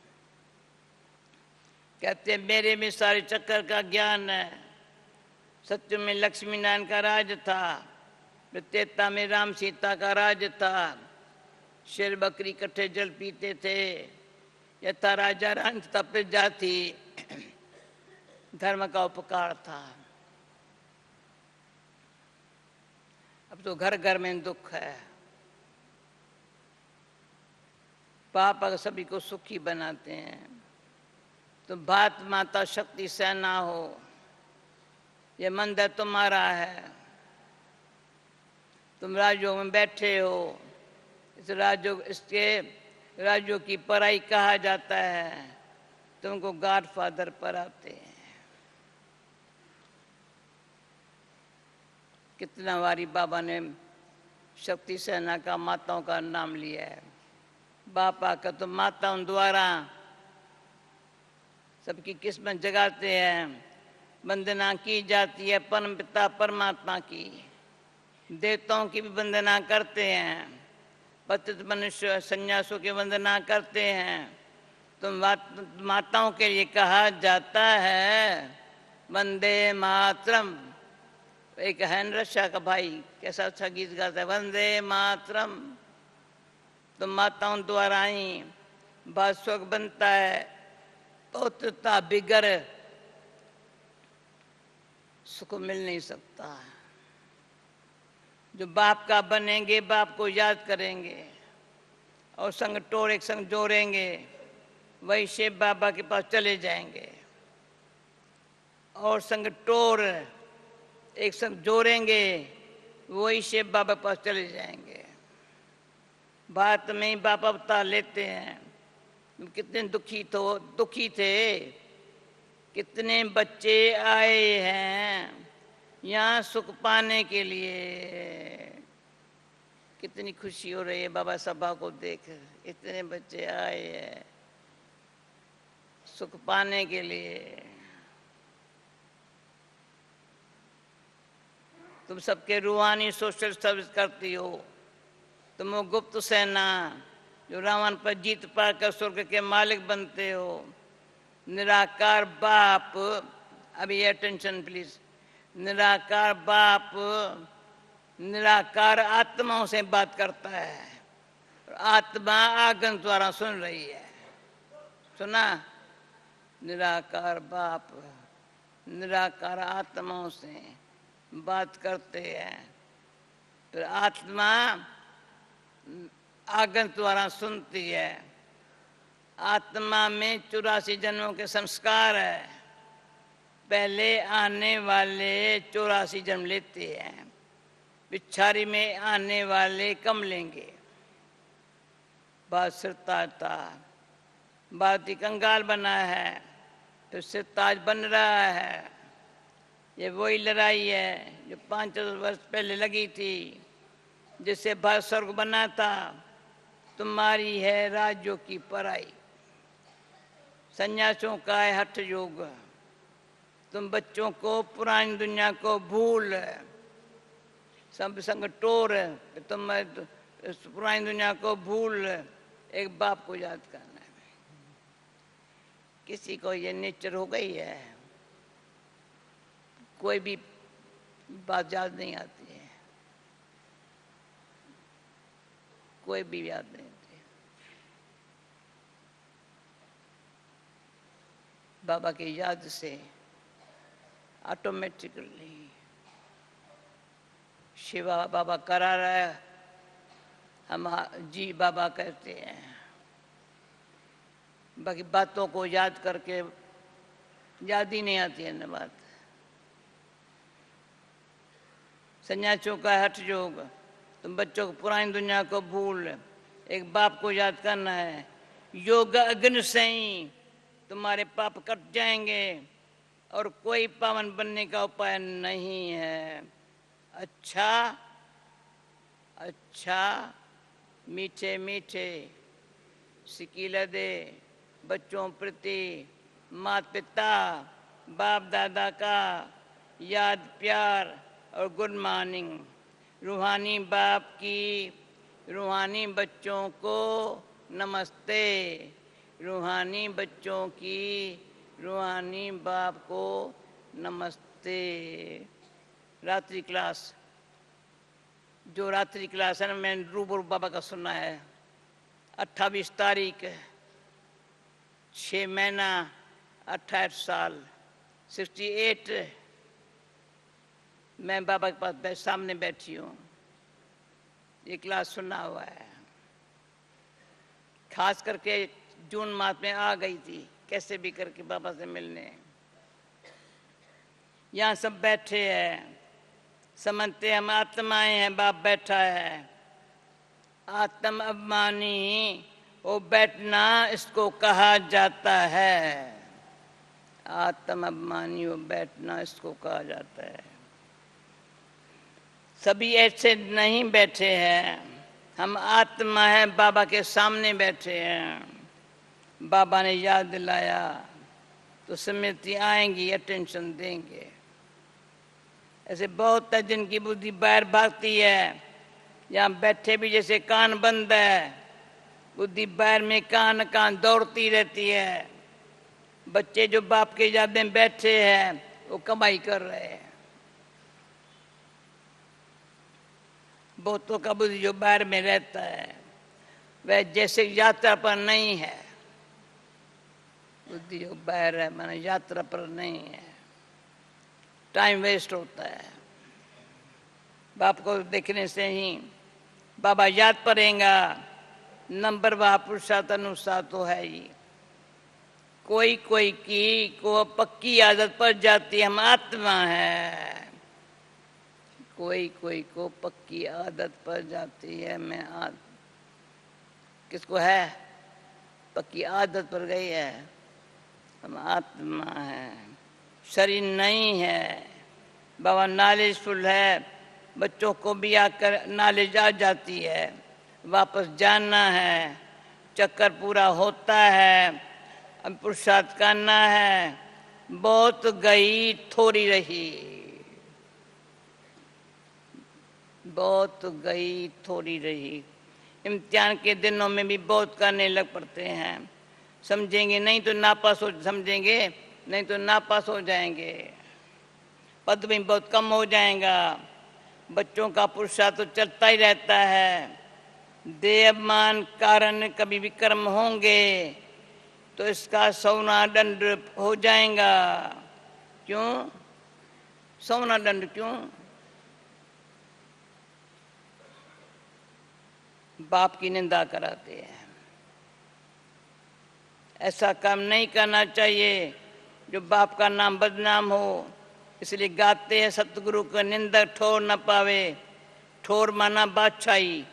कहते हैं मेरे में सारे चक्कर का ज्ञान है। सत्य में लक्ष्मी नारायण का राज था, त्रेता में राम सीता का राज था। शेर बकरी इकट्ठे जल पीते थे। यथा राजा रानी तथा प्रजा थी। धर्म का उपकार था। अब तो घर घर में दुख है। पाप अगर सभी को सुखी बनाते हैं तो भारत माता शक्ति सेना हो, ये मंदिर तुम्हारा है, तुम राज्यों में बैठे हो। इस राज्यों, इसके राज्यों की पराई कहा जाता है। तुमको गॉड फादर पर आते हैं। कितना बारी बाबा ने शक्ति सेना का माताओं का नाम लिया है। बापा का तो माताओं द्वारा सबकी किस्मत जगाते हैं। वंदना की जाती है परम पिता परमात्मा की। देवताओं की भी वंदना करते हैं। पतित मनुष्य संन्यासों की वंदना करते हैं। तो माताओं के लिए कहा जाता है वंदे मातरम। एक है रशिया का भाई, कैसा अच्छा गीत गाता है, वंदे मातरम। तो माताओं द्वारा ही बात स्वर्ग बनता है। पौत्रता बिगर सुख मिल नहीं सकता। जो बाप का बनेंगे बाप को याद करेंगे और संग टोर एक संग जोड़ेंगे, वही शिव बाबा के पास चले जाएंगे। और संग टोर एक संग जोड़ेंगे, वही शिव बाबा के पास चले जाएंगे। भारत में ही बाप अवतार लेते हैं। कितने दुखी थे। कितने बच्चे आए हैं यहाँ सुख पाने के लिए। कितनी खुशी हो रही है बाबा सभा को देख। इतने बच्चे आए हैं सुख पाने के लिए। तुम सबके रूहानी सोशल सर्विस करती हो। तुम वो गुप्त सेना जो रावण पर जीत पाकर स्वर्ग के मालिक बनते हो। निराकार बाप, अभी अटेंशन प्लीज। निराकार बाप निराकार आत्माओं से बात करता है। आत्मा आगन द्वारा सुन रही है। सुना? निराकार बाप निराकार आत्माओं से बात करते हैं। फिर आत्मा आगन द्वारा सुनती है। आत्मा में 84 जन्मों के संस्कार है। पहले आने वाले 84 जन्म लेते हैं। पिछाड़ी में आने वाले कम लेंगे। बात सिरताज बात ही कंगाल बना है, फिर सिरताज बन रहा है। ये वही लड़ाई है जो 500 वर्ष पहले लगी थी, जिससे भारत स्वर्ग बना था। तुम्हारी है राज्यों की पराई। संन्यासियों का है हठ योग। तुम बच्चों को पुरानी दुनिया को भूल, सब संग टोर, तुम इस पुरानी दुनिया को भूल एक बाप को याद करना है। किसी को ये नेचर हो गई है, कोई भी बात याद नहीं आती है, कोई भी याद नहीं आती है। बाबा की याद से ऑटोमेटिकली शिवा बाबा करा रहा है, हम जी बाबा कहते हैं। बाकी बातों को याद करके याद ही नहीं आती है न बात। सन्यासियों का हठ योग, तुम बच्चों को पुरानी दुनिया को भूल एक बाप को याद करना है। योग अग्नि से ही तुम्हारे पाप कट जाएंगे और कोई पावन बनने का उपाय नहीं है। अच्छा अच्छा मीठे मीठे सिकीला दे बच्चों प्रति माता पिता बाप दादा का याद प्यार और गुड मॉर्निंग। रूहानी बाप की रूहानी बच्चों को नमस्ते। रूहानी बच्चों की रूहानी बाप को नमस्ते। रात्रि क्लास, जो रात्रि क्लास है ना, मैंने रूबरू बाबा का सुना है। 28 तारीख 6 महीना 28 साल 68 मैं बाबा के पास सामने बैठी हूँ, ये क्लास सुना हुआ है। खास करके जून मास में आ गई थी कैसे भी करके बाबा से मिलने। यहाँ सब बैठे हैं, समझते हम आत्माएं हैं, बाप बैठा है। आत्म अभिमानी वो बैठना इसको कहा जाता है। आत्म अभिमानी वो बैठना इसको कहा जाता है। सभी ऐसे नहीं बैठे हैं, हम आत्मा है बाबा के सामने बैठे हैं। बाबा ने याद दिलाया तो स्मृति आएंगी, अटेंशन देंगे। ऐसे बहुत है जिनकी बुद्धि बाहर भागती है, यहाँ बैठे भी जैसे कान बंद है, बुद्धि बाहर में कान कान दौड़ती रहती है। बच्चे जो बाप के याद में बैठे हैं वो कमाई कर रहे हैं। बहुतों का बुद्धि जो बाहर में रहता है वह जैसे यात्रा पर नहीं है। बुद्धि जो बाहर है माने यात्रा पर नहीं है, टाइम वेस्ट होता है। बाप को देखने से ही बाबा याद पड़ेगा। नंबर वह पुरुषार्थ अनुसार तो है ही। कोई कोई की को पक्की आदत पड़ जाती है, हम आत्मा है। कोई कोई को पक्की आदत पड़ जाती है, मैं किसको है पक्की आदत पड़ गई है, हम आत्मा है, शरीर नहीं है। बाबा नॉलेजफुल है, बच्चों को भी आकर नॉलेज आ जाती है। वापस जाना है, चक्कर पूरा होता है, अब पुरुषार्थ करना है। बहुत गई थोड़ी रही, बहुत गई थोड़ी रही। इम्तिहान के दिनों में भी बहुत करने लग पड़ते हैं। समझेंगे नहीं तो नापास हो, समझेंगे नहीं तो नापास हो जाएंगे, पद भी बहुत कम हो जाएगा। बच्चों का पुरुषार्थ तो चलता ही रहता है। देयमान कारण कभी भी कर्म होंगे तो इसका सौना दंड हो जाएगा। क्यों सौना दंड? क्यों? बाप की निंदा कराते हैं। ऐसा काम नहीं करना चाहिए जो बाप का नाम बदनाम हो। इसलिए गाते हैं सतगुरु का निंदा ठोर न पावे। ठोर माना बादशाही,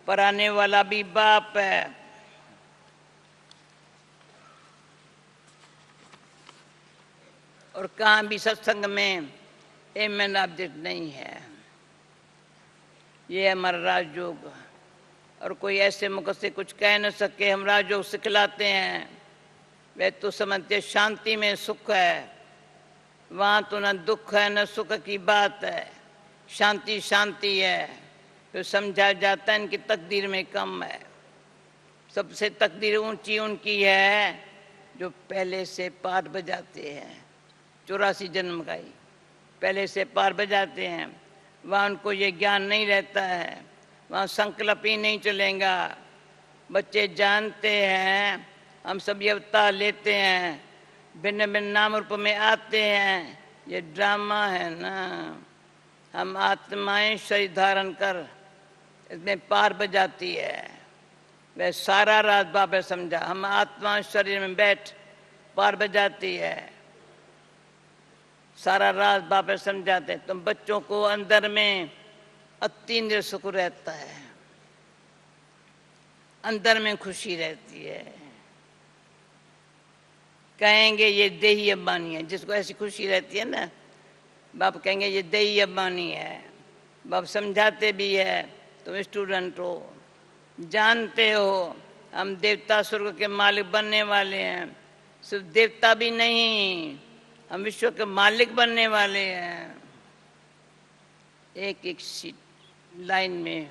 पराने वाला भी बाप है। और कहाँ भी सत्संग में एम ऑब्जेक्ट नहीं है। ये हमारा राजयोग। और कोई ऐसे मुख से कुछ कह न सके, हम राजयोग सिखलाते हैं। वे तो समझते शांति में सुख है। वहाँ तो न दुख है न सुख की बात है, शांति शांति है। तो समझा जाता है इनकी तकदीर में कम है। सबसे तकदीर ऊंची उनकी है जो पहले से पार बजाते हैं, 84 जन्म का ही पहले से पार बजाते हैं। वहाँ उनको ये ज्ञान नहीं रहता है, वहाँ संकल्प ही नहीं चलेगा। बच्चे जानते हैं हम सभी अवतार लेते हैं, भिन्न भिन्न नाम रूप में आते हैं, ये ड्रामा है ना। हम आत्माएं शरीर धारण कर इसमें पार बजाती है। वह सारा राज बाबा समझा, हम आत्मा शरीर में बैठ पार बजाती है। सारा राज बाबा समझाते हैं। तुम बच्चों को अंदर में अतीन्द्रिय सुख रहता है, अंदर में खुशी रहती है। कहेंगे ये देही अबानी है, जिसको ऐसी खुशी रहती है ना, बाप कहेंगे ये देही अबानी है। बाप समझाते भी है, तुम स्टूडेंट हो, जानते हो हम देवता स्वर्ग के मालिक बनने वाले हैं। सिर्फ देवता भी नहीं, हम विश्व के मालिक बनने वाले हैं। एक एक सीट लाइन में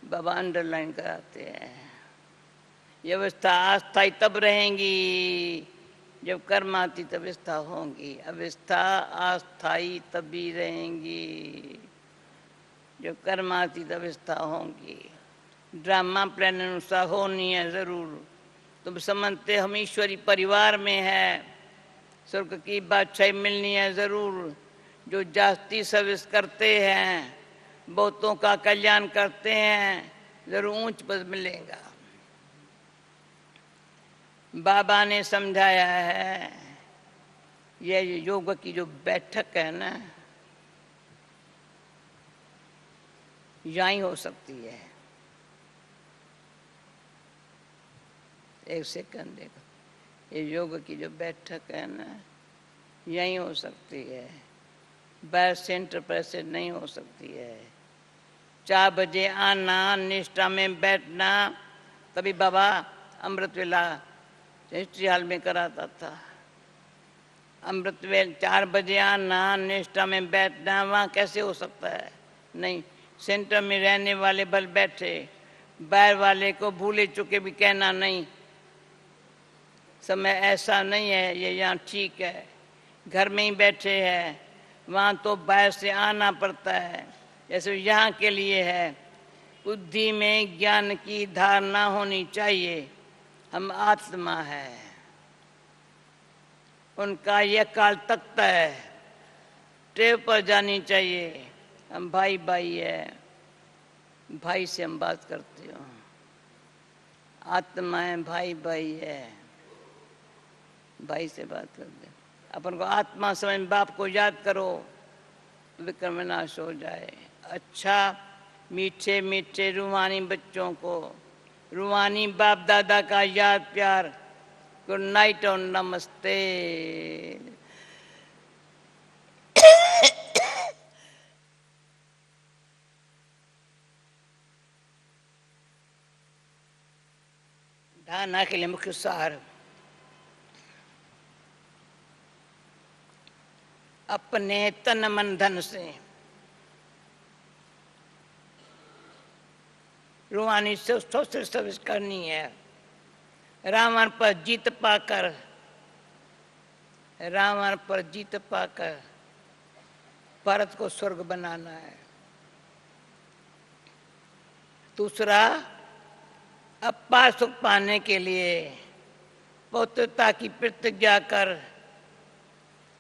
बाबा अंडरलाइन कराते हैं। ये अवस्था अस्थायी तब रहेंगी जब कर्माती तब अवस्था होंगी। अवस्था अस्थायी तभी रहेंगी जब कर्माती तब अवस्था होंगी। ड्रामा प्लान अनुसार होनी है जरूर। तुम समझते हम ईश्वरी परिवार में है, स्वर्ग की बादशाही मिलनी है जरूर। जो जास्ती सर्विस करते हैं, बहुतों का कल्याण करते हैं, जरूर ऊंच पद मिलेगा। बाबा ने समझाया है ये योग की जो बैठक है ना, यहीं हो सकती है। एक सेकंड देखो, ये योग की जो बैठक है ना, यहीं हो सकती है, बाहर सेंटर पर से नहीं हो सकती है। 4 बजे आना, निष्ठा में बैठना, तभी बाबा अमृत वेला हिस्ट्री हॉल में कराता था। अमृत वेल 4 बजे आना, निष्ठा में बैठना, वहाँ कैसे हो सकता है? नहीं, सेंटर में रहने वाले बल बैठे, बाहर वाले को भूले चुके भी कहना नहीं, समय ऐसा नहीं है, ये यहाँ ठीक है। घर में ही बैठे हैं, वहाँ तो बाहर से आना पड़ता है। जैसे यहाँ के लिए है, बुद्धि में ज्ञान की धारणा होनी चाहिए, हम आत्मा है। उनका यह काल तकता है, टेव पर जानी चाहिए। हम भाई भाई है, भाई से हम बात करते हो। आत्मा है, भाई भाई है, भाई से बात करते। अपन को आत्मा समझ, बाप को याद करो तो विक्रम विनाश हो जाए। अच्छा मीठे मीठे रूहानी बच्चों को, रूहानी बाप दादा का याद प्यार, गुड नाइट और नमस्ते। धारणा के लिए मुख्य सार, अपने तन मन धन से रूहानी सोशल सर्विस करनी है। रावण पर जीत पाकर, रावण पर जीत पाकर भारत को स्वर्ग बनाना है। दूसरा, अपार सुख पाने के लिए पवित्रता की प्रतिज्ञा कर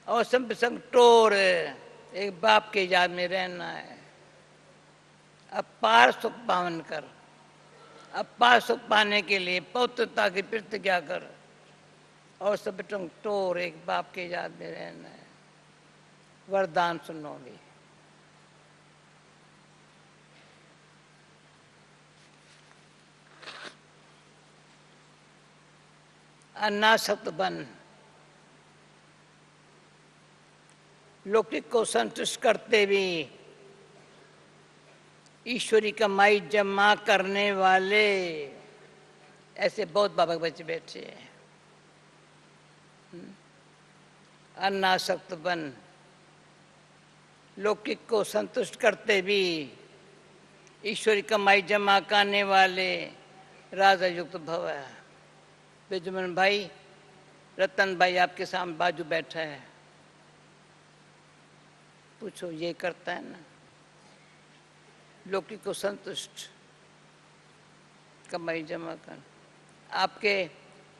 और सब संग टोर एक बाप के याद में रहना है। अपार सुख पावन कर, अपार सुख पाने के लिए पवित्रता की प्रतिज्ञा कर और सब संग टोर एक बाप के याद में रहना है। वरदान सुनोगे। अनासक्त बन, लौकिक को संतुष्ट करते भी ईश्वरी कमाई जमा करने वाले ऐसे बहुत बाबा के बच्चे बैठे हैं। अनासक्त बन, लौकिक को संतुष्ट करते भी ईश्वरी कमाई जमा करने वाले राजा युक्त भव है। बिजमन भाई, रतन भाई आपके सामने बाजू बैठा है, पूछो ये करता है ना, लौकिक को संतुष्ट, कमाई जमा कर। आपके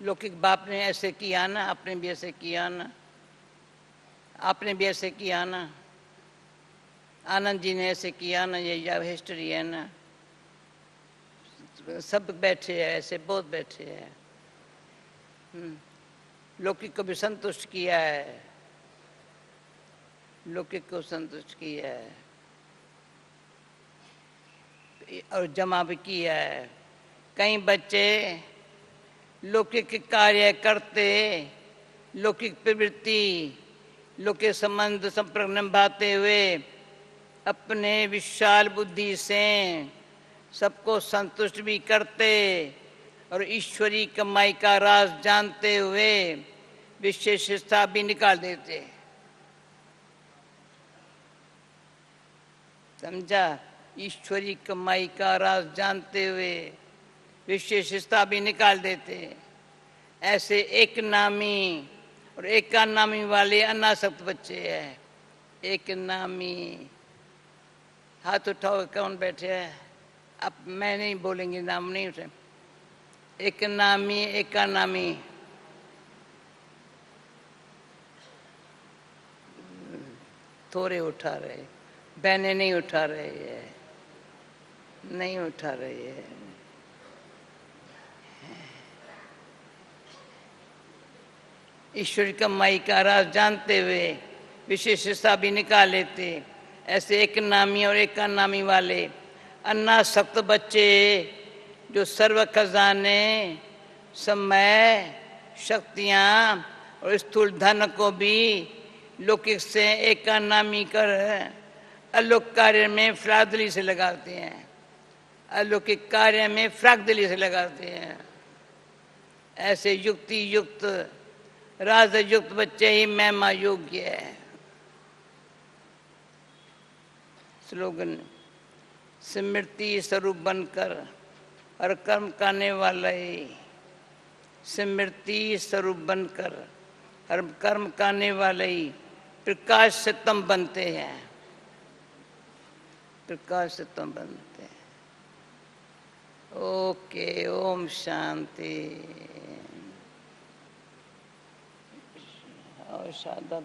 लौकिक बाप ने ऐसे किया ना, आपने भी ऐसे किया ना, आपने भी ऐसे किया ना, आनंद जी ने ऐसे किया ना, ये हिस्ट्री है ना, सब बैठे हैं ऐसे, बहुत बैठे हैं। लौकिक को भी संतुष्ट किया है, लौकिक को संतुष्ट किया है और जमा भी किया है। कई बच्चे लौकिक कार्य करते, लौकिक प्रवृत्ति, लौकिक संबंध संपर्क निभाते हुए अपने विशाल बुद्धि से सबको संतुष्ट भी करते और ईश्वरी कमाई का राज जानते हुए विशेषता भी निकाल देते। समझा? ईश्वरी कमाई का राज जानते हुए विशेषता भी निकाल देते। ऐसे एक नामी और एका नामी वाले अनासक्त बच्चे हैं। एक नामी, हाथ उठाओ, कौन बैठे हैं? अब मैं नहीं बोलेंगे, नाम नहीं उठे। एक नामी, एका नामी, थोड़े उठा रहे, बहनें नहीं उठा रहे है, नहीं उठा रही है। ईश्वर कमाई का राज जानते हुए विशेषता भी निकाल लेते। ऐसे एक नामी और एक नामी वाले अनासक्त बच्चे जो सर्व खजाने, समय, शक्तियां और स्थूल धन को भी लौकिक से एक नामी कर अलौकिक कार्य में फ्रादली से लगाते हैं, अलौकिक कार्य में फ्रागदली से लगाते हैं। ऐसे युक्ति युक्त राजयुक्त बच्चे ही महिमा योग्य है। स्लोगन, स्मृति स्वरूप बनकर हर कर्म करने वाले, स्मृति स्वरूप बनकर हर कर्म करने वाले प्रकाश से तम बनते हैं, प्रकाश से तम बनते हैं। ओके, ओम शांति। और शादा